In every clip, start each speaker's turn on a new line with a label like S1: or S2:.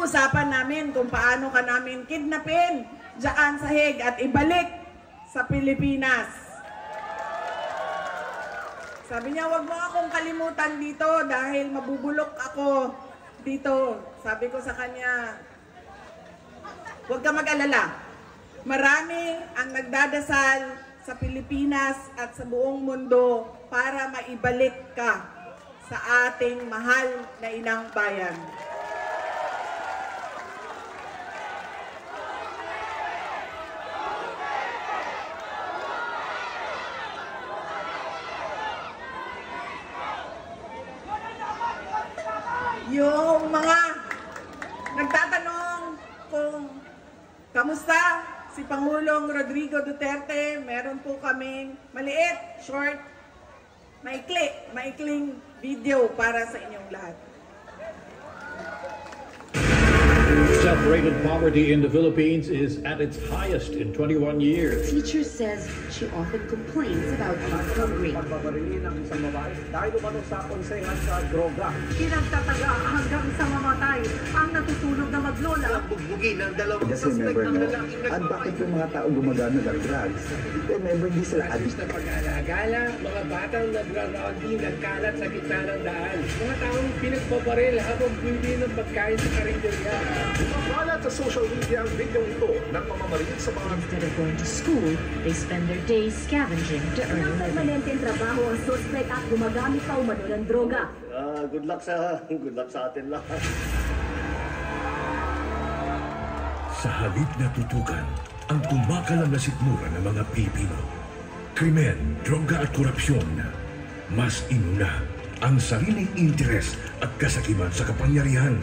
S1: pinag-uusapan namin kung paano ka namin kidnapin diyan sa Hague at ibalik sa Pilipinas. Sabi niya, wag mo akong kalimutan dito dahil mabubulok ako dito. Sabi ko sa kanya, huwag ka mag-alala. Marami ang nagdadasal sa Pilipinas at sa buong mundo para maibalik ka sa ating mahal na inang bayan. Yung mga nagtatanong kung kamusta si Pangulong Rodrigo Duterte, meron po kaming maliit, short, maikling video para sa inyong lahat.
S2: Self-rated poverty in the Philippines is at its highest in 21 years.
S3: Teacher says she often complains about being hungry.
S4: Pagbabarilin ng isang babae dahil umano sa konsehan sa droga.
S5: Pinagtataga hanggang sa mamatay ang natutulog na maglola.
S4: Bugbugin ng dalawang
S6: Kasi member no, at bakit yung mga tao gumagana ng drugs? Member hindi sila addict.
S7: Na pag-alagala, mga batang nagra-rugby, nagkalat sa gitna ng daan. Mga taong pinagbabaril habang bumili ng pagkain sa karinderya.
S4: Mabalat sa social media ang video ito ng pamamaril sa mga...
S3: Instead of going to school, they spend their days scavenging to earn a living.
S5: Permanenteng trabaho ang suspect at gumagamit pa umano ng droga.
S4: Good luck sa atin lahat.
S8: Sa halip na tutukan ang kumakalam na sikmura ng mga Pilipino. Krimen, droga at korupsyon. Mas inuna ang sariling interes at kasakiman sa kapangyarihan.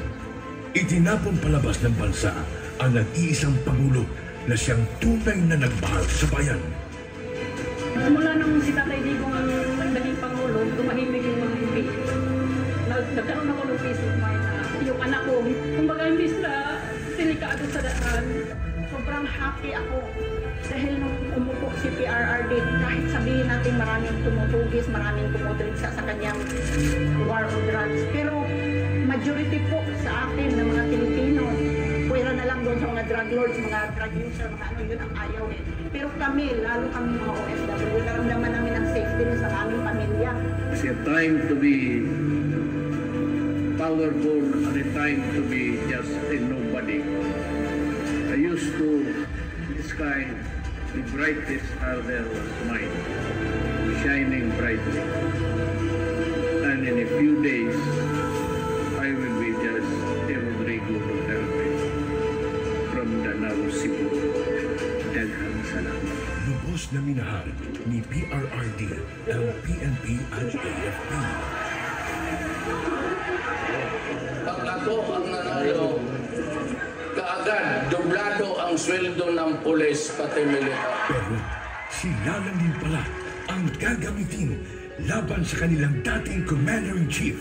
S8: Itinapon palabas ng bansa ang nag-iisang Pangulo na siyang tunay na nagmahal sa bayan.
S5: Mula nung si Tatay Digong ang naging Pangulo, tumahimik yung mga MP. Nagkaroon ako ng peace of mind na yung anak ko, kumbaga imbis na delikado sa daan, sobrang happy ako. Dahil nung umupo si PRRD, kahit sabihin natin maraming tumutugis, maraming tumutriksa sa kanyang war on drugs. Pero majority po sa atin ng mga Pilipino, pwera na lang doon sa mga drug lords, mga drug user, mga ano, yun ang ayaw eh. Pero kami, lalo kami mga OFW, naramdaman namin ang safety sa aming pamilya.
S7: It's a time to be powerful and a time to be just a nobody. I used to sky, the brightest star there was mine, shining brightly. And in a few days, I will be just a Rodrigo Duterte from Danao, Cebu. Daghang salamat.
S8: Lubos na minahal ni PRRD ang PNP at AFP.
S9: Pag ako ang nanalo, kaagad doblado ang sweldo ng pulis pati militar.
S8: Pero sila lang din pala ang gagamitin laban sa kanilang dating Commander-in-Chief.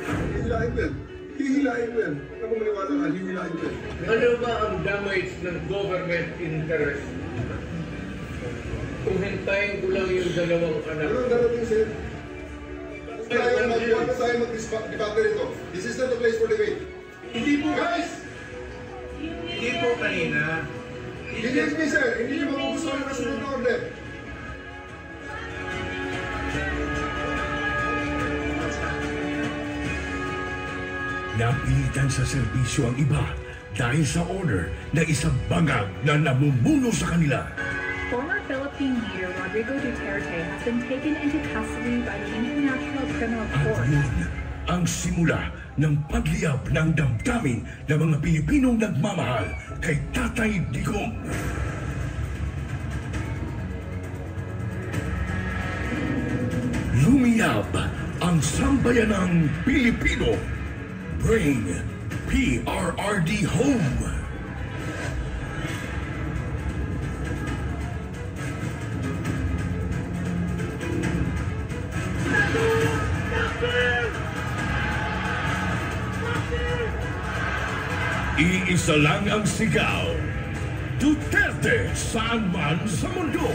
S10: Hihilain mo yan. Hihilain mo yan. Ako maniwala ka, hihilain mo yan.
S7: Ano ba ang damage ng government interest? Kung hintayin ko lang yung dalawang anak.
S10: Ano ang darating sir? Huwag tayo mag-debate rito. This is not the place for debate.
S7: Hindi po.
S10: Guys!
S7: Hindi po kanina.
S10: Hindi me sir. Hindi nyo magugustuhan ang kasunod na order.
S8: Napilitan sa serbisyo ang iba dahil sa order na isang bangag na namumuno sa kanila.
S5: Former Philippine leader Rodrigo Duterte has been taken into custody by the International Criminal
S8: At
S5: Court.
S8: yun ang simula ng pagliyab ng damdamin ng mga Pilipinong nagmamahal kay Tatay Digong. Lumiyab ang sambayanang Pilipino. Bring PRRD home. Iisa lang ang sigaw. Duterte saan man sa mundo.